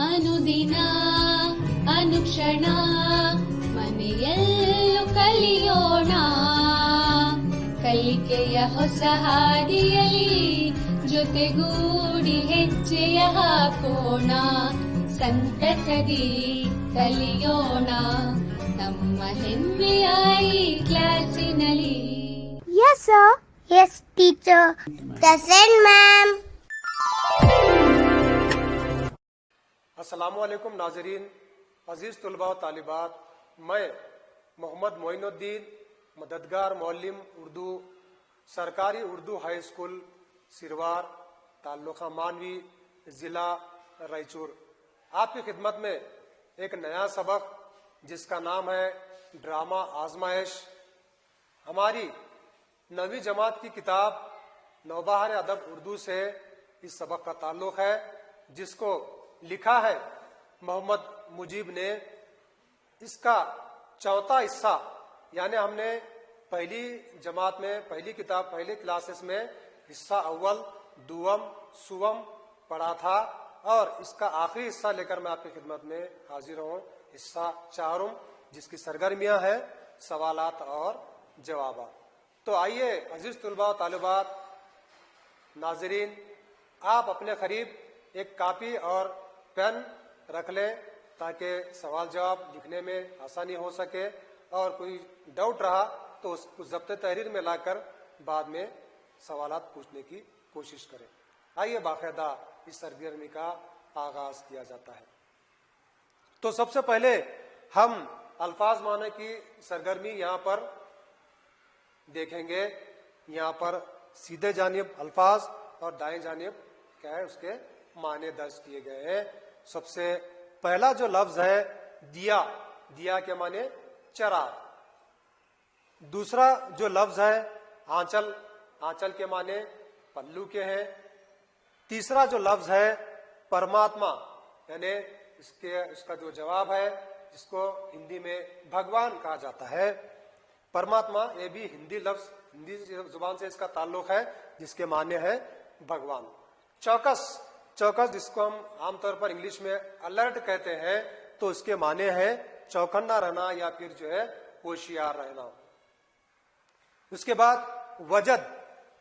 ಅನುದಿನ ಅನುಕ್ಷಣ ಮನೆಯಲ್ಲೂ ಕಲಿಯೋಣ, ಕಲಿಕೆಯ ಹೊಸ ಹಾದಿಯಲ್ಲಿ ಜೊತೆಗೂಡಿ ಹೆಜ್ಜೆಯ ಹಾಕೋಣ, ಸಂತಸದಿ ಕಲಿಯೋಣ ನಮ್ಮ ಹೆಮ್ಮೆಯ ಈ ಕ್ಲಾಸಿನಲ್ಲಿ. Yes sir. Yes teacher. Present ma'am. अस्सलामुअलैकुम नाजरीन, अजीज़ तलबा व तालिबात, मैं मोहम्मद मोइनुद्दीन, मददगार मौलिम उर्दू, सरकारी उर्दू हाई स्कूल सिरवार, ताल्लुक़ा मानवी, ज़िला रायचूर, आपकी खिदमत में एक नया सबक जिसका नाम है ड्रामा आजमाइश। हमारी 9वीं जमात की किताब नौबहार अदब उर्दू से इस सबक का ताल्लुक़ है, जिसको लिखा है मोहम्मद मुजीब ने। इसका चौथा हिस्सा, यानी हमने पहली जमात में पहली किताब पहली क्लासेस में हिस्सा अव्वल, दुवम, सुवम पढ़ा था, और इसका आखिरी हिस्सा लेकर मैं आपकी खिदमत में हाजिर हूँ, हिस्सा चारुम, जिसकी सरगर्मियां हैं सवालात और जवाब। तो आइए अजीज तुलबा तालिबात नाजरीन, आप अपने करीब एक कापी और पेन रख लें ताकि सवाल जवाब लिखने में आसानी हो सके, और कोई डाउट रहा तो उसको ज़ब्त तहरीर में लाकर बाद में सवालात पूछने की कोशिश करें। आइए बाकायदा इस सरगर्मी का आगाज किया जाता है। तो सबसे पहले हम अल्फाज माने की सरगर्मी यहाँ पर देखेंगे। यहाँ पर सीधे जानिब अल्फाज और दाएं जानिब क्या है उसके माने दर्ज किए गए हैं। सबसे पहला जो लफ्ज है दिया, दिया के माने चराग। दूसरा जो लफ्ज है आंचल, आंचल के माने पल्लू के हैं। तीसरा जो लफ्ज है परमात्मा, यानी इसका जो जवाब है जिसको हिंदी में भगवान कहा जाता है, परमात्मा, ये भी हिंदी लफ्ज, हिंदी जुबान से इसका ताल्लुक है, जिसके माने है भगवान। चौकस, चौकस जिसको हम आमतौर पर इंग्लिश में अलर्ट कहते हैं, तो इसके माने हैं चौकन्ना रहना या फिर जो है होशियार रहना। उसके बाद वजद,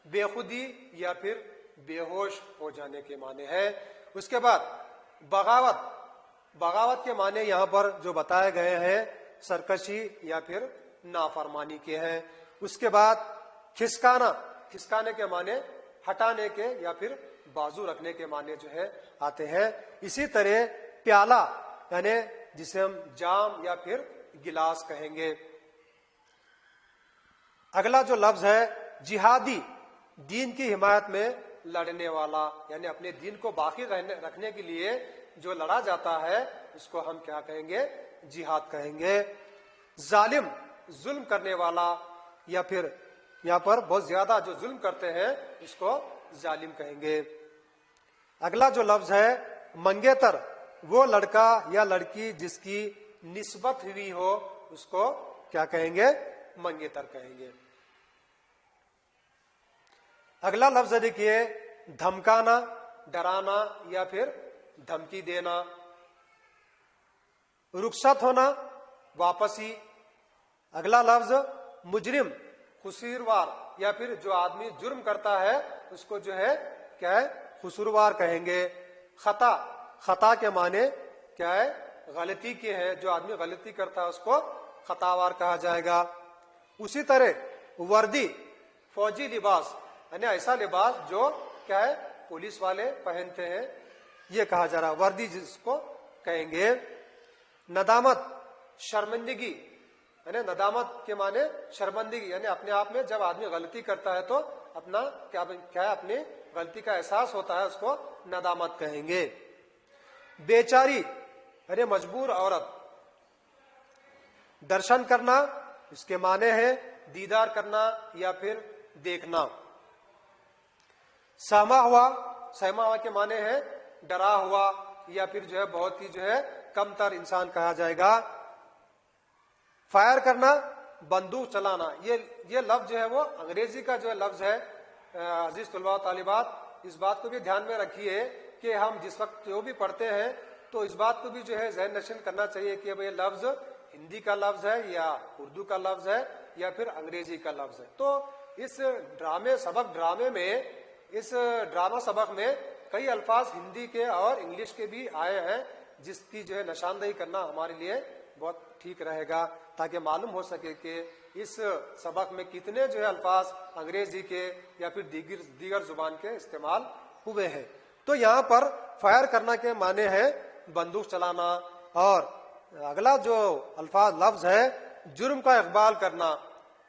बेखुदी या फिर बेहोश हो जाने के माने हैं। उसके बाद बगावत, बगावत के माने यहाँ पर जो बताए गए हैं सरकशी या फिर नाफरमानी के हैं। उसके बाद खिसकाना, खिसकाने के माने हटाने के या फिर बाजू रखने के माने जो है आते हैं। इसी तरह प्याला, यानी जिसे हम जाम या फिर गिलास कहेंगे। अगला जो लफ्ज है जिहादी, दीन की हिमायत में लड़ने वाला, यानी अपने दीन को बाकी रखने के लिए जो लड़ा जाता है उसको हम क्या कहेंगे, जिहाद कहेंगे। जालिम, जुल्म करने वाला, या फिर यहाँ पर बहुत ज्यादा जो जुल्म करते हैं इसको जालिम कहेंगे। अगला जो लफ्ज है मंगेतर, वो लड़का या लड़की जिसकी निस्बत हुई हो उसको क्या कहेंगे, मंगेतर कहेंगे। अगला लफ्ज देखिए धमकाना, डराना या फिर धमकी देना। रुखसत होना, वापसी। अगला लफ्ज मुजरिम, खुसूरवार, या फिर जो आदमी जुर्म करता है उसको जो है क्या है, खुसूरवार कहेंगे। खता, खता के माने क्या है, गलती के हैं, जो आदमी गलती करता है उसको खतावार कहा जाएगा। उसी तरह वर्दी, फौजी लिबास, यानी ऐसा लिबास जो क्या है पुलिस वाले पहनते हैं, ये कहा जा रहा है, वर्दी जिसको कहेंगे। नदामत, शर्मिंदगी, यानी नदामत के माने शर्मिंदगी, यानी अपने आप में जब आदमी गलती करता है तो अपना क्या है, अपनी गलती का एहसास होता है, उसको नदामत कहेंगे। बेचारी, यानी मजबूर औरत। दर्शन करना, इसके माने हैं दीदार करना या फिर देखना। सहमा हुआ, सहमा हुआ के माने हैं डरा हुआ या फिर जो है बहुत ही जो है कमतर इंसान कहा जाएगा। फायर करना, बंदूक चलाना, ये लफ्ज जो है वो अंग्रेजी का जो है लफ्ज है। अजीज तुलबा तालिबात, इस बात को भी ध्यान में रखिए कि हम जिस वक्त जो भी पढ़ते हैं तो इस बात को भी जो है जहन नशीन करना चाहिए कि अब ये लफ्ज हिंदी का लफ्ज है या उर्दू का लफ्ज है या फिर अंग्रेजी का लफ्ज है। तो इस ड्रामे में इस ड्रामा सबक में कई अल्फाज हिंदी के और इंग्लिश के भी आए हैं, जिसकी जो है निशानदेही करना हमारे लिए बहुत ठीक रहेगा, ताकि मालूम हो सके कि इस सबक में कितने जो है अल्फाज अंग्रेजी के या फिर दीगर जुबान के इस्तेमाल हुए हैं। तो यहाँ पर फायर करना के माने हैं बंदूक चलाना, और अगला जो अल्फाज लफ्ज है जुर्म का इकबाल करना।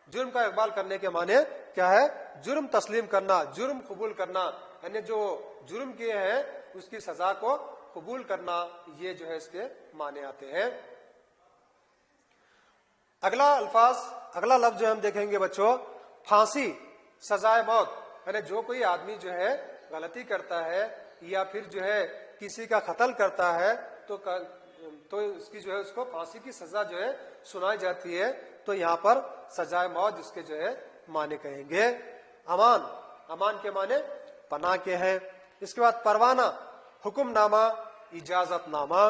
जुर्म का इकबाल करने के माने क्या है? जुर्म तस्लीम करना, जुर्म कबूल करना, यानी जो जुर्म किए हैं उसकी सजा को कबूल करना, ये जो है इसके माने आते हैं। अगला लफ्ज जो हम देखेंगे बच्चों, फांसी, सजाए मौत। यानी जो कोई आदमी जो है गलती करता है या फिर जो है किसी का कत्ल करता है तो उसकी जो है उसको फांसी की सजा जो है सुनाई जाती है। तो यहाँ पर सजाए मौत जिसके जो है माने कहेंगे। अमान के माने पनाह के हैं। इसके बाद परवाना, हुक्मनामा, इजाजतनामा।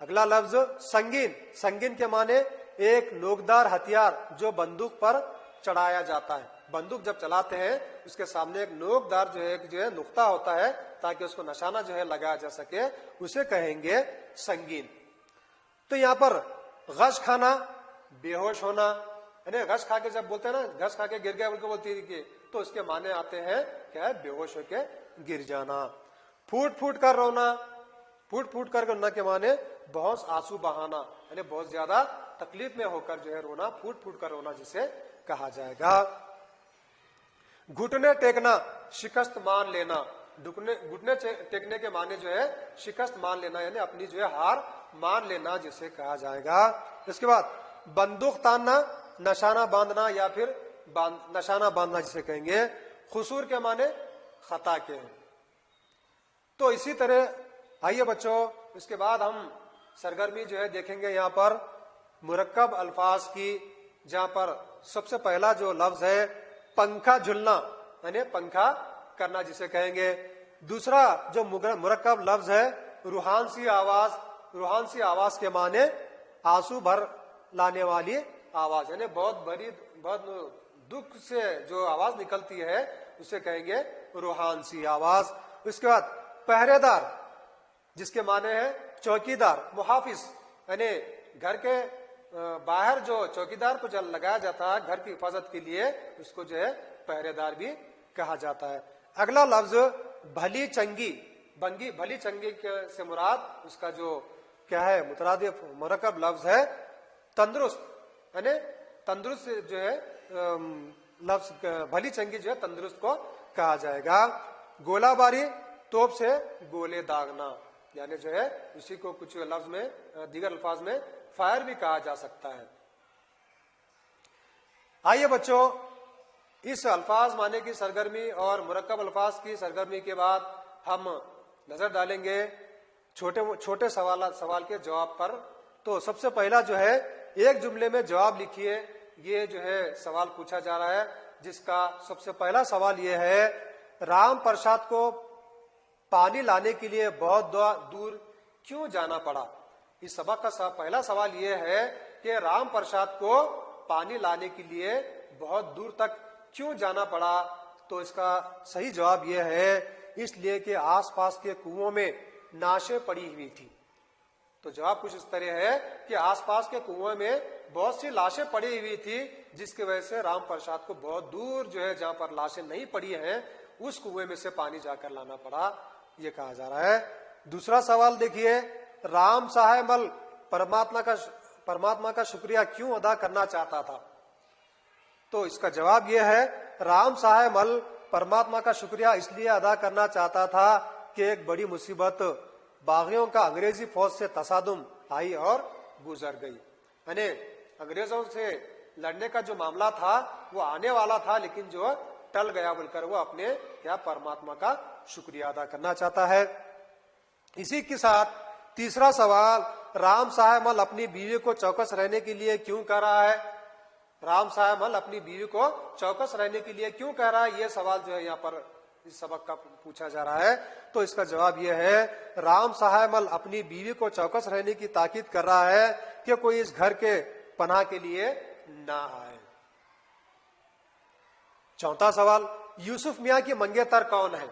अगला लफ्ज संगीन के माने एक नोकदार हथियार जो बंदूक पर चढ़ाया जाता है। बंदूक जब चलाते हैं उसके सामने एक नोकदार जो है नुक्ता होता है ताकि उसको निशाना जो है लगाया जा सके, उसे कहेंगे संगीन। तो यहाँ पर गश खाना, बेहोश होना, यानी गश खा के जब बोलते हैं ना, गश खा के गिर गया बोलकर बोलती है, तो उसके माने आते हैं क्या है? बेहोश होके गिर जाना। फूट फूट कर रोना, फूट फूट कर रोना के माने बहुत आंसू बहाना, यानी बहुत ज्यादा तकलीफ में होकर जो है रोना, फूट फूट कर रोना जिसे कहा जाएगा। घुटने टेकना, शिकस्त मान लेना। घुटने टेकने के माने जो है शिकस्त मान लेना, यानी अपनी जो है हार मान लेना जिसे कहा जाएगा। इसके बाद बंदूक तानना, निशाना बांधना या फिर निशाना बांधना जिसे कहेंगे। खुसूर के माने खता के हैं। तो इसी तरह आइए बच्चों, इसके बाद हम सरगर्मी जो है देखेंगे यहाँ पर मुरक्कब अल्फाज की, जहां पर सबसे पहला जो लफ्ज है पंखा झुलना, यानी पंखा करना जिसे कहेंगे। दूसरा जो मुरक्कब लफ्ज है रूहान सी आवाज के माने आंसू भर लाने वाली आवाज, यानी बहुत दुख से जो आवाज निकलती है उसे कहेंगे रूहान सी आवाज। उसके बाद पहरेदार जिसके माने है चौकीदार, मुहाफिज, यानी घर के बाहर जो चौकीदार को जब लगाया जाता है घर की हिफाजत के लिए, उसको जो है पहरेदार भी कहा जाता है। अगला लफ्ज भली चंगी, भली चंगी से मुराद उसका जो क्या है मुतरादिफ मुरक्कब लफ्ज है तंदुरुस्त, यानी तंदुरुस्त जो है लफ्ज भली चंगी जो है तंदुरुस्त को कहा जाएगा। गोलाबारी, तोप से गोले दागना, यानी जो है उसी को कुछ लफ्ज में दीगर अल्फाज में फायर भी कहा जा सकता है। आइए बच्चों, इस अल्फाज माने की सरगर्मी और मुरक्कब अल्फाज की सरगर्मी के बाद हम नजर डालेंगे छोटे सवाल के जवाब पर। तो सबसे पहला जो है एक जुमले में जवाब लिखिए, ये जो है सवाल पूछा जा रहा है, जिसका सबसे पहला सवाल ये है राम प्रसाद को पानी लाने के लिए बहुत दूर क्यों जाना पड़ा। इस सबक का पहला सवाल यह है कि राम प्रसाद को पानी लाने के लिए बहुत दूर तक क्यों जाना पड़ा। तो इसका सही जवाब यह है इसलिए कि आसपास के कुओं में नाशें पड़ी हुई थी। तो जवाब कुछ इस तरह है कि आसपास के कुओं में बहुत सी लाशें पड़ी हुई थी, जिसकी वजह से राम प्रसाद को बहुत दूर जो है जहां पर लाशें नहीं पड़ी हैं उस कुएं में से पानी जाकर लाना पड़ा, ये कहा जा रहा है। दूसरा सवाल देखिए, राम साहेब मल परमात्मा का शुक्रिया क्यों अदा करना चाहता था। तो इसका जवाब यह है राम साहेब मल परमात्मा का शुक्रिया इसलिए अदा करना चाहता था कि एक बड़ी मुसीबत बागियों का अंग्रेजी फौज से तसादुम आई और गुजर गई। यानी अंग्रेजों से लड़ने का जो मामला था वो आने वाला था, लेकिन जो टल गया बोलकर वो अपने क्या परमात्मा का शुक्रिया अदा करना चाहता है। इसी के साथ तीसरा सवाल, राम साहेब मल अपनी बीवी को चौकस रहने के लिए क्यों कह रहा है। राम साहेब मल अपनी बीवी को चौकस रहने के लिए क्यों कह रहा है, ये सवाल जो है यहाँ पर इस सबक का पूछा जा रहा है। तो इसका जवाब यह है, राम सहायमल अपनी बीवी को चौकस रहने की ताकीद कर रहा है कि कोई इस घर के पनाह के लिए ना आए। चौथा सवाल, यूसुफ मियाँ की मंगेतर कौन है?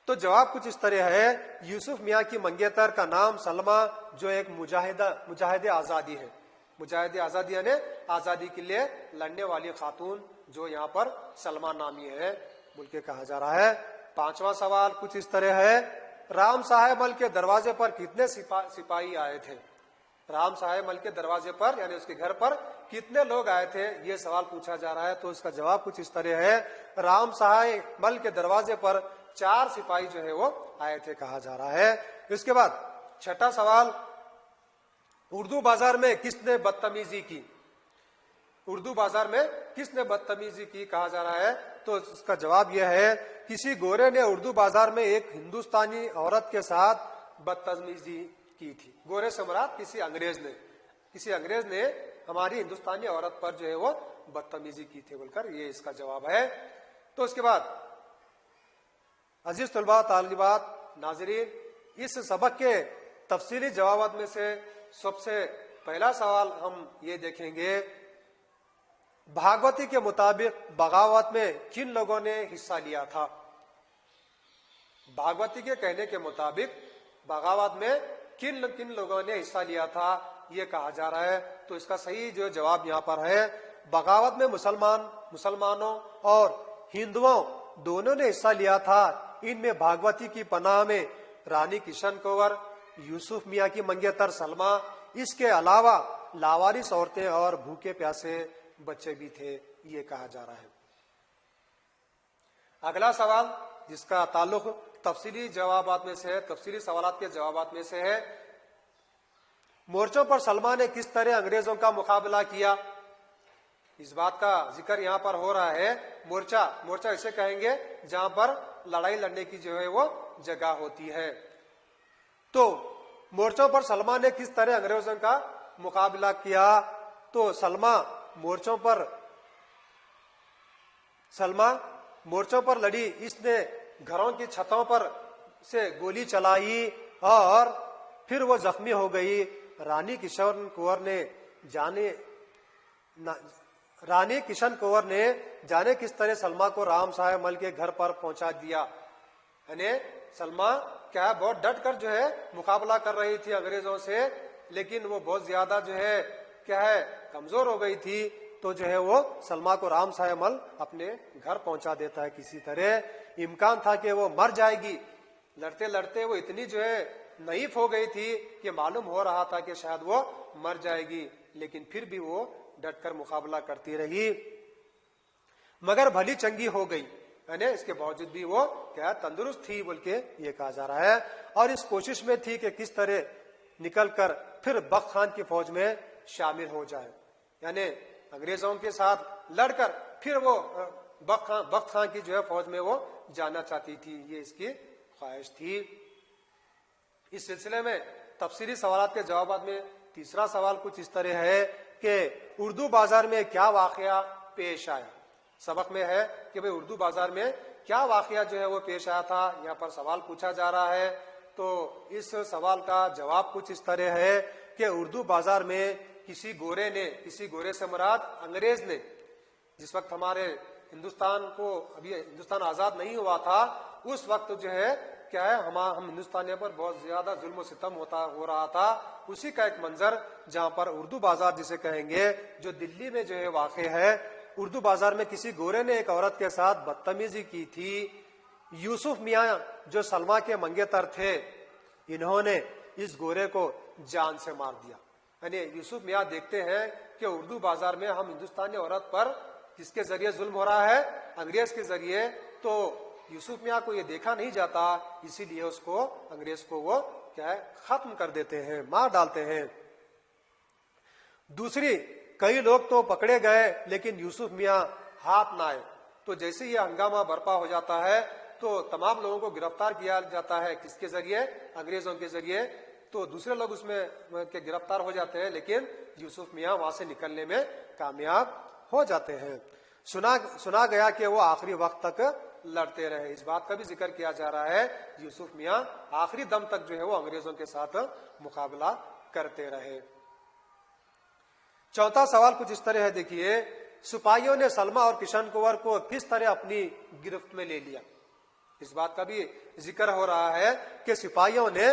तो जवाब कुछ इस तरह है, यूसुफ मियाँ की मंगेतर का नाम सलमा, जो एक मुजाहिद आजादी है। मुजाहिद आजादी यानी आजादी के लिए लड़ने वाली खातून, जो यहाँ पर सलमा नामी है बोल के कहा जा रहा है। पांचवा सवाल कुछ इस तरह है, राम साहेबल के दरवाजे पर कितने सिपाही आए थे? राम साहेबल के दरवाजे पर यानी उसके घर पर कितने लोग आए थे, ये सवाल पूछा जा रहा है। तो इसका जवाब कुछ इस तरह है, राम साहेबल के दरवाजे पर 4 सिपाही जो है वो आए थे कहा जा रहा है। इसके बाद छठा सवाल, उर्दू बाजार में किसने बदतमीजी की? उर्दू बाजार में किसने बदतमीजी की कहा जा रहा है? तो इसका जवाब यह है, किसी गोरे ने उर्दू बाजार में एक हिंदुस्तानी औरत के साथ बदतमीजी की थी। गोरे से मुराद किसी अंग्रेज ने हमारी हिंदुस्तानी औरत पर जो है वो बदतमीजी की थी बोलकर ये इसका जवाब है। तो इसके बाद अजीज तलबा तालिबात नाजरीन, इस सबक के तफसीली जवाबात में से सबसे पहला सवाल हम ये देखेंगे, भागवती के मुताबिक बगावत में किन लोगों ने हिस्सा लिया था? भागवती के कहने के मुताबिक बगावत में किन लोगों ने हिस्सा लिया था ये कहा जा रहा है। तो इसका सही जो जवाब यहाँ पर है, बगावत में मुसलमानों और हिंदुओं दोनों ने हिस्सा लिया था। इनमें भागवती की पनाह में रानी किशन कंवर, यूसुफ मियाँ की मंगेतर सलमा, इसके अलावा लावारिस औरतें और भूखे प्यासे बच्चे भी थे, ये कहा जा रहा है। अगला सवाल जिसका ताल्लुक तफसीली जवाबात में से है, तफसीली सवालात के जवाबात में से है, मोर्चों पर सलमा ने किस तरह अंग्रेजों का मुकाबला किया? इस बात का जिक्र यहाँ पर हो रहा है। मोर्चा इसे कहेंगे जहां पर लड़ाई लड़ने की जो है वो जगह होती है। तो मोर्चों पर सलमा ने किस तरह अंग्रेजों का मुकाबला किया? तो सलमा मोर्चों पर लड़ी। इसने घरों की छतों पर से गोली चलाई और फिर वो जख्मी हो गई। रानी किशन कंवर ने जाने किस तरह सलमा को राम साहेब मल के घर पर पहुंचा दिया। यानी सलमा क्या है, बहुत डट कर जो है मुकाबला कर रही थी अंग्रेजों से, लेकिन वो बहुत ज्यादा जो है क्या है कमजोर हो गई थी। तो जो है वो सलमा को राम साहेब मल अपने घर पहुंचा देता है किसी तरह। इम्कान था कि वो मर जाएगी, लड़ते लड़ते वो इतनी जो है नईफ हो गई थी कि मालूम हो रहा था कि शायद वो मर जाएगी, लेकिन फिर भी वो डटकर मुकाबला करती रही, मगर भली चंगी हो गई। यानी इसके बावजूद भी वो क्या तंदुरुस्त थी बोल के ये कहा जा रहा है। और इस कोशिश में थी कि किस तरह निकलकर फिर बख्त खान की फौज में शामिल हो जाए। यानी अंग्रेजों के साथ लड़कर फिर वो बख्त खान की जो है फौज में वो जाना चाहती थी, ये इसकी ख्वाहिश थी। इस सिलसिले में तफसीली सवालात के जवाब में तीसरा सवाल कुछ इस तरह है कि उर्दू बाजार में क्या वाकया पेश आया? सबक में है कि भाई उर्दू बाजार में क्या वाकया जो है वो पेश आया था, यहाँ पर सवाल पूछा जा रहा है। तो इस सवाल का जवाब कुछ इस तरह है कि उर्दू बाजार में किसी गोरे से मुराद अंग्रेज ने, जिस वक्त हमारे अभी हिंदुस्तान आजाद नहीं हुआ था, उस वक्त जो है क्या है हम हिंदुस्तानियों पर बहुत ज्यादा जुल्म सितम हो रहा था। उसी का एक मंजर जहां पर उर्दू बाजार जिसे कहेंगे, जो दिल्ली में जो है वाक़ है। उर्दू बाजार में किसी गोरे ने एक औरत के साथ बदतमीजी की थी। यूसुफ मियाँ जो सलमा के मंगेतर थे, इन्होंने इस गोरे को जान से मार दिया। यानी यूसुफ मियाँ देखते हैं कि उर्दू बाजार में हम हिंदुस्तानी औरत पर किसके जरिए जुल्म हो रहा है, अंग्रेज के जरिए। तो यूसुफ मियाँ को ये देखा नहीं जाता, इसीलिए अंग्रेज को वो क्या है खत्म कर देते हैं, मार डालते हैं। दूसरी, कई लोग तो पकड़े गए लेकिन यूसुफ मियाँ हाथ ना आए। तो जैसे ये हंगामा बर्पा हो जाता है तो तमाम लोगों को गिरफ्तार किया जाता है, किसके जरिए, अंग्रेजों के जरिए। तो दूसरे लोग उसमें के गिरफ्तार हो जाते हैं, लेकिन यूसुफ मियाँ वहां से निकलने में कामयाब हो जाते हैं। सुना गया कि वो आखिरी वक्त तक लड़ते रहे। इस बात का भी जिक्र किया जा रहा है यूसुफ मियां आखिरी दम तक जो है वो अंग्रेजों के साथ मुकाबला करते रहे। चौथा सवाल कुछ इस तरह है, देखिए, सिपाहियों ने सलमा और किशन कुंवर को किस तरह अपनी गिरफ्त में ले लिया। इस बात का भी जिक्र हो रहा है कि सिपाहियों ने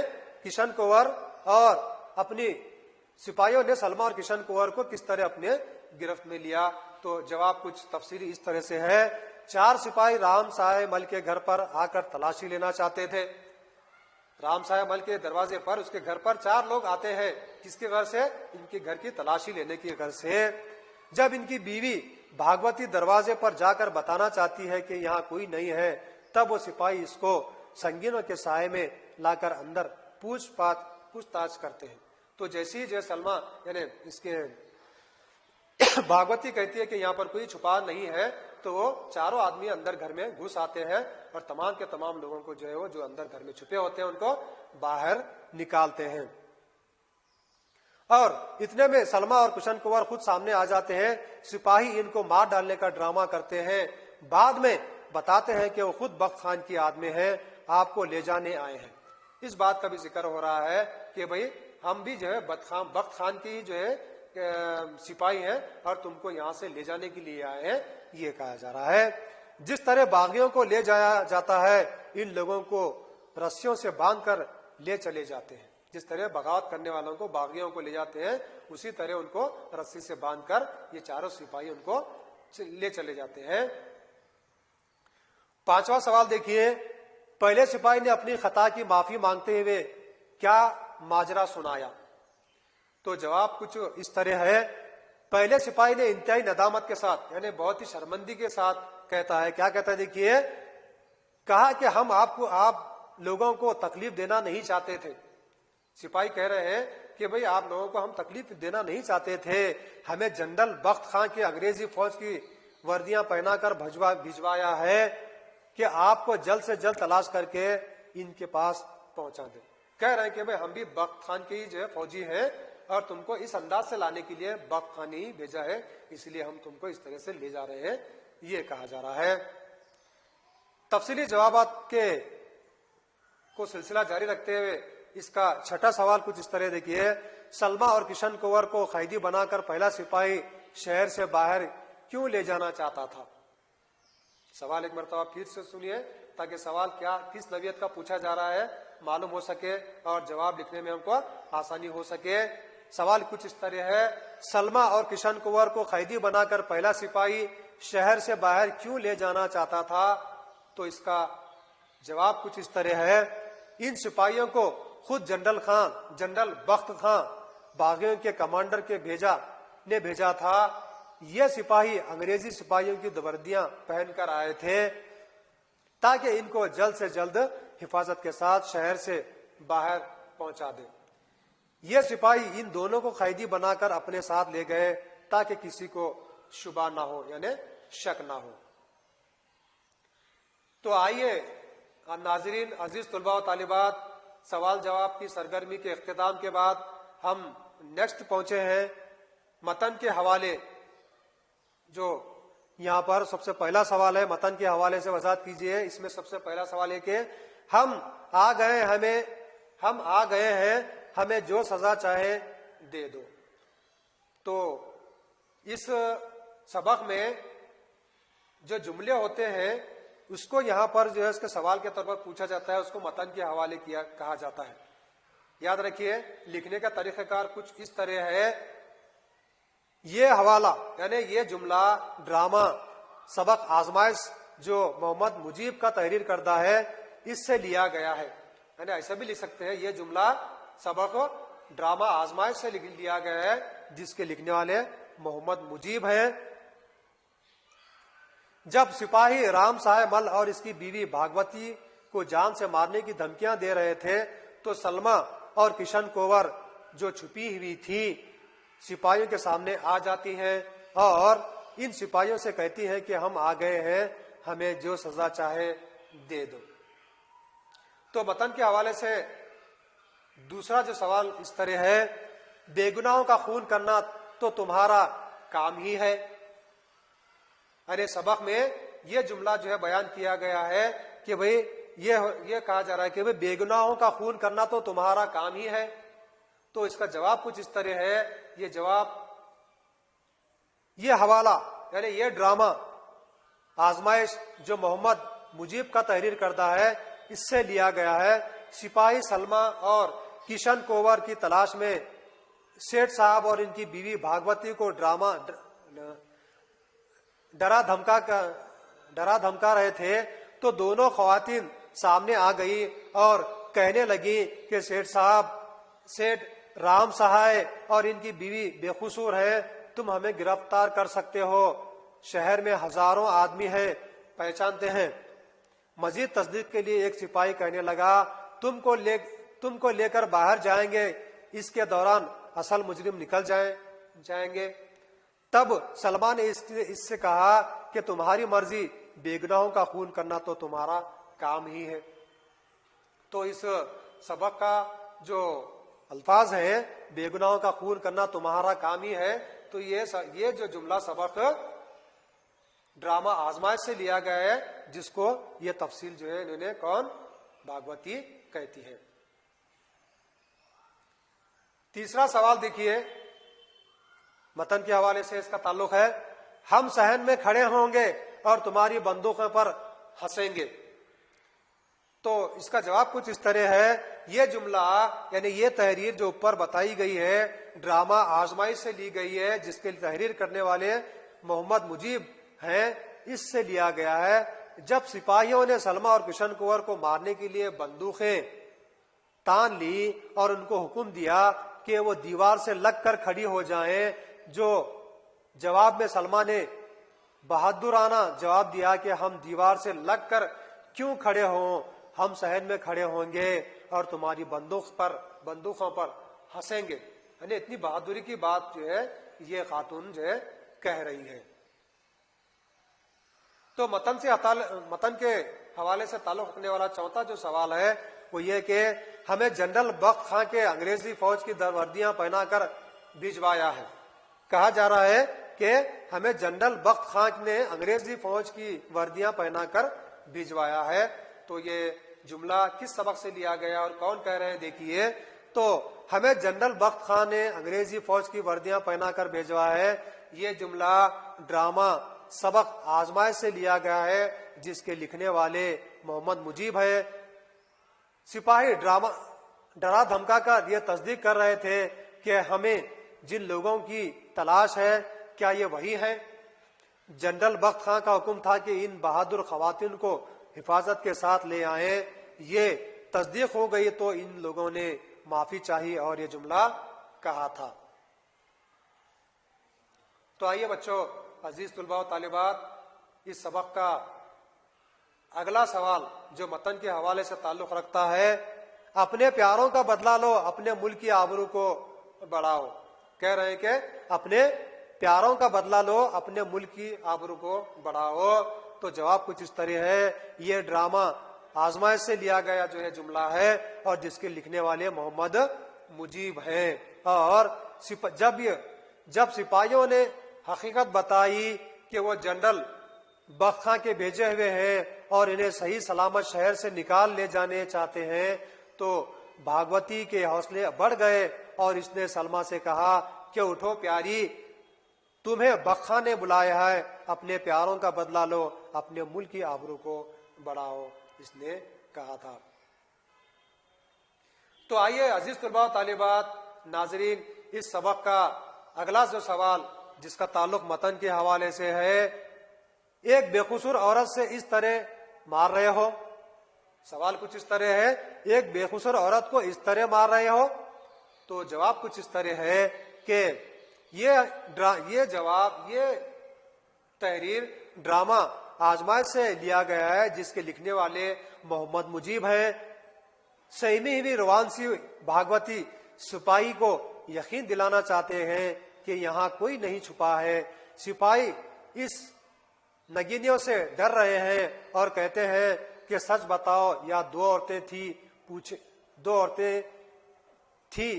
सलमा और किशन कुंवर को किस तरह अपने गिरफ्त में लिया। तो जवाब कुछ तफसीली इस तरह से है। 4 सिपाही राम साहे मल के घर पर आकर तलाशी लेना चाहते थे। राम साहे मल के दरवाजे पर, उसके घर पर 4 लोग आते हैं। किसके घर से? इनके घर की तलाशी लेने के घर से। जब इनकी बीवी भागवती दरवाजे पर जाकर बताना चाहती है कि यहाँ कोई नहीं है, तब वो सिपाही इसको संगीनों के साये में लाकर अंदर पूछताछ करते हैं। तो जैसे ही जो सलमा यानी इसके भागवती कहती है कि यहाँ पर कोई छुपा नहीं है, तो वो चारों आदमी अंदर घर में घुस आते हैं और तमाम के तमाम लोगों को जो है वो जो अंदर घर में छुपे होते हैं उनको बाहर निकालते हैं। और इतने में सलमा और किशन कुंवर खुद सामने आ जाते हैं। सिपाही इनको मार डालने का ड्रामा करते हैं। बाद में बताते हैं कि वो खुद बख्त खान की आदमी है, आपको ले जाने आए हैं। इस बात का भी जिक्र हो रहा है कि भाई हम भी जो है बख्त खान की जो है सिपाही हैं और तुमको यहाँ से ले जाने के लिए आए हैं, ये कहा जा रहा है। जिस तरह बागियों को ले जाया जाता है, इन लोगों को रस्सियों से बांधकर ले चले जाते हैं। जिस तरह बगावत करने वालों को बागियों को ले जाते हैं, उसी तरह उनको रस्सी से बांधकर ये चारों सिपाही उनको ले चले जाते हैं। 5वां सवाल देखिए, पहले सिपाही ने अपनी खता की माफी मांगते हुए क्या माजरा सुनाया। तो जवाब कुछ इस तरह है। पहले सिपाही ने इंतहाई नदामत के साथ यानी बहुत ही शर्मिंदगी के साथ कहता है, क्या कहता है, देखिए, कहा कि हम आप लोगों को तकलीफ देना नहीं चाहते थे। सिपाही कह रहे हैं कि भाई आप लोगों को हम तकलीफ देना नहीं चाहते थे, हमें जनरल बख्त खान की अंग्रेजी फौज की वर्दियां पहनाकर भिजवाया है कि आपको जल्द से जल्द तलाश करके इनके पास पहुंचा दे। कह रहे हैं कि भाई हम भी बख्त खान के ही जो है फौजी हैं और तुमको इस अंदाज से लाने के लिए बख्त खान ही भेजा है, इसलिए हम तुमको इस तरह से ले जा रहे हैं, ये कहा जा रहा है। तफसीली जवाबात को सिलसिला जारी रखते हुए इसका 6ठा सवाल कुछ इस तरह देखिए, सलमा और किशन कुंवर को कैदी बनाकर पहला सिपाही शहर से बाहर क्यों ले जाना चाहता था। सवाल एक मरतबा फिर से सुनिए ताकि सवाल किस नवियत का पूछा जा रहा है मालूम हो सके और जवाब लिखने में हमको आसानी हो सके। सवाल कुछ इस तरह है, सलमा और किशन कुंवर को कैदी बनाकर पहला सिपाही शहर से बाहर क्यों ले जाना चाहता था। तो इसका जवाब कुछ इस तरह है, इन सिपाहियों को खुद जनरल बख्त खान बागियों के कमांडर के भेजा था। ये सिपाही अंग्रेजी सिपाहियों की वर्दियां पहनकर आए थे ताकि इनको जल्द से जल्द हिफाजत के साथ शहर से बाहर पहुंचा दे। ये सिपाही इन दोनों को कैदी बनाकर अपने साथ ले गए ताकि किसी को शुबा ना हो यानी शक ना हो। तो आइए नाजरीन, अजीज तुलबा और तालिबात, सवाल जवाब की सरगर्मी के इख्तिताम के बाद हम नेक्स्ट पहुंचे हैं मतन के हवाले। जो यहाँ पर सबसे पहला सवाल है, मतन के हवाले से वजाहत कीजिए। इसमें सबसे पहला सवाल है कि हम आ गए हैं, हमें जो सजा चाहे दे दो। तो इस सबक में जो जुमले होते हैं उसको यहाँ पर जो है उसके सवाल के तौर पर पूछा जाता है, उसको मतन के हवाले कहा जाता है। याद रखिए, लिखने का तरीक़ाकार कुछ इस तरह है, ये हवाला यानी ये जुमला, ड्रामा, सबक, आजमाइश जो मोहम्मद मुजीब का तहरीर करदा है इससे लिया गया है। यानी ऐसा भी लिख सकते हैं, ये जुमला, सबक, ड्रामा, आजमाइश से लिया गया है जिसके लिखने वाले मोहम्मद मुजीब हैं। जब सिपाही राम साहे मल और इसकी बीवी भागवती को जान से मारने की धमकियां दे रहे थे तो सलमा और किशन कुंवर जो छुपी हुई थी सिपाहियों के सामने आ जाती हैं और इन सिपाहियों से कहती हैं कि हम आ गए हैं, हमें जो सजा चाहे दे दो। तो मतन के हवाले से दूसरा जो सवाल इस तरह है, बेगुनाहों का खून करना तो तुम्हारा काम ही है। अरे सबक में ये जुमला जो है बयान किया गया है कि भाई ये कहा जा रहा है कि भाई बेगुनाहों का खून करना तो तुम्हारा काम ही है। तो इसका जवाब कुछ इस तरह है, ये जवाब, ये हवाला यानी ये ड्रामा आजमाइश जो मोहम्मद मुजीब का तहरीर करता है, इससे लिया गया है। सिपाही सलमा और किशन कोवर की तलाश में सेठ साहब और इनकी बीवी भागवती को डरा धमका रहे थे, तो दोनों खवातीन सामने आ गई और कहने लगी कि सेठ राम सहाय और इनकी बीवी बेकसूर है, तुम हमें गिरफ्तार कर सकते हो, शहर में हजारों आदमी हैं, पहचानते हैं। मजीद तस्दीक के लिए एक सिपाही कहने लगा, तुमको लेकर बाहर जाएंगे, इसके दौरान असल मुजरिम निकल जाएंगे। तब सलमा ने इससे कहा कि तुम्हारी मर्जी, बेगुनाहों का खून करना तो तुम्हारा काम ही है। तो इस सबक का जो अल्फाज है, बेगुनाहों का खून करना तुम्हारा काम ही है, तो ये जो जुमला सबक ड्रामा आजमाइश से लिया गया है, जिसको ये तफसील जो है इन्होंने कौन, भागवती कहती है। तीसरा सवाल देखिए, मतन के हवाले से इसका ताल्लुक है, हम सहन में खड़े होंगे और तुम्हारी बंदूकों पर हंसेंगे। तो इसका जवाब कुछ इस तरह है, ये जुमला यानी ये तहरीर जो ऊपर बताई गई है, ड्रामा आजमाइश से ली गई है, जिसके तहरीर करने वाले मोहम्मद मुजीब हैं, इससे लिया गया है। जब सिपाहियों ने सलमा और किशन कुंवर को मारने के लिए बंदूकें तान ली और उनको हुक्म दिया कि वो दीवार से लगकर खड़ी हो जाएं, जो जवाब में सलमा ने बहादुराना जवाब दिया कि हम दीवार से लगकर क्यों खड़े हों, हम सहन में खड़े होंगे और तुम्हारी बंदूकों पर हंसेंगे। यानी इतनी बहादुरी की बात जो है ये खातून जो है कह रही है। तो मतन के हवाले से ताल्लुक रखने वाला चौथा जो सवाल है वो ये कि हमें जनरल बख्त खां के अंग्रेजी फौज की वर्दियां पहनाकर भिजवाया है। कहा जा रहा है कि हमें जनरल बख्त खां ने अंग्रेजी फौज की वर्दियां पहनाकर भिजवाया है। तो ये जुमला किस सबक से लिया गया और कौन कह रहे हैं, देखिए। तो हमें जनरल बख्त खां ने अंग्रेजी फौज की वर्दियां पहनाकर भेजवा है, ये जुमला ड्रामा सबक आजमाइश से लिया गया है, जिसके लिखने वाले मोहम्मद मुजीब है। सिपाही डरा धमका कर ये तस्दीक कर रहे थे कि हमें जिन लोगों की तलाश है, क्या ये वही है। जनरल बख्त खां का हुक्म था कि इन बहादुर खवातीन को हिफाजत के साथ ले आए। ये तस्दीक हो गई तो इन लोगों ने माफी चाहिए और ये जुमला कहा था। तो आइए बच्चों, अजीज तुलबा और तालिबात, इस सबक का अगला सवाल जो मतन के हवाले से ताल्लुक रखता है, अपने प्यारों का बदला लो, अपने मुल्क की आबरू को बढ़ाओ। कह रहे हैं कि अपने प्यारों का बदला लो, अपने मुल्क की आबरू को बढ़ाओ। तो जवाब कुछ इस तरह है, ये ड्रामा आजमाइश से लिया गया जो है जुमला है और जिसके लिखने वाले मोहम्मद मुजीब हैं। और जब सिपाहियों ने हकीकत बताई कि वो जनरल बख्त खां के भेजे हुए हैं और इन्हें सही सलामत शहर से निकाल ले जाने चाहते हैं, तो भागवती के हौसले बढ़ गए और इसने सलमा से कहा कि उठो प्यारी, तुम्हें बख्त खां ने बुलाया है, अपने प्यारों का बदला लो, अपने मुल्क की आबरू को बढ़ाओ, इसने कहा था। तो आइए अजीज तुलबा तालिबात नाजरीन, इस सबक का अगला जो सवाल जिसका ताल्लुक मतन के हवाले से है, एक बेकसूर औरत से इस तरह मार रहे हो। सवाल कुछ इस तरह है, एक बेकसूर औरत को इस तरह मार रहे हो। तो जवाब कुछ इस तरह है कि ये तहरीर ड्रामा आजमाइश से लिया गया है, जिसके लिखने वाले मोहम्मद मुजीब है। सहमी हुई रवानसी भागवती सिपाही को यकीन दिलाना चाहते हैं कि यहाँ कोई नहीं छुपा है। सिपाही इस नगीनियों से डर रहे हैं और कहते हैं कि सच बताओ, या दो औरतें थी,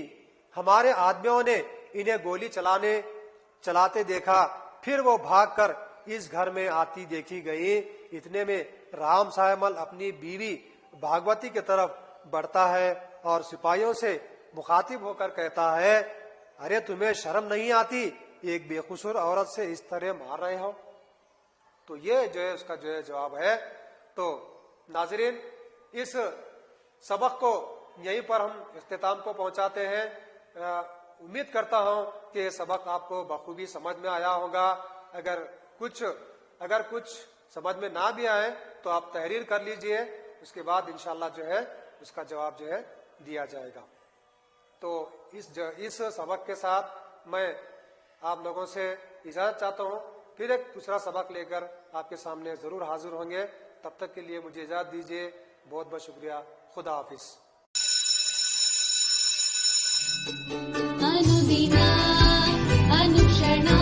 हमारे आदमियों ने इन्हें गोली चलाते देखा, फिर वो भागकर इस घर में आती देखी गई। इतने में राम सायमल अपनी बीवी भागवती की तरफ बढ़ता है और सिपाहियों से मुखातिब होकर कहता है, अरे तुम्हें शर्म नहीं आती, एक बेकसूर औरत से इस तरह मार रहे हो। तो ये जो है उसका जो है जवाब है। तो नाजरीन, इस सबक को यहीं पर हम इख्तिताम को पहुंचाते हैं। उम्मीद करता हूं कि ये सबक आपको बखूबी समझ में आया होगा। अगर कुछ समझ में ना भी आए तो आप तहरीर कर लीजिए, उसके बाद इंशाल्लाह जो है उसका जवाब जो है दिया जाएगा। तो इस सबक के साथ मैं आप लोगों से इजाजत चाहता हूं। फिर एक दूसरा सबक लेकर आपके सामने जरूर हाजिर होंगे। तब तक के लिए मुझे इजाजत दीजिए। बहुत बहुत शुक्रिया। खुदा हाफिज। अनुदिना अनुक्षणा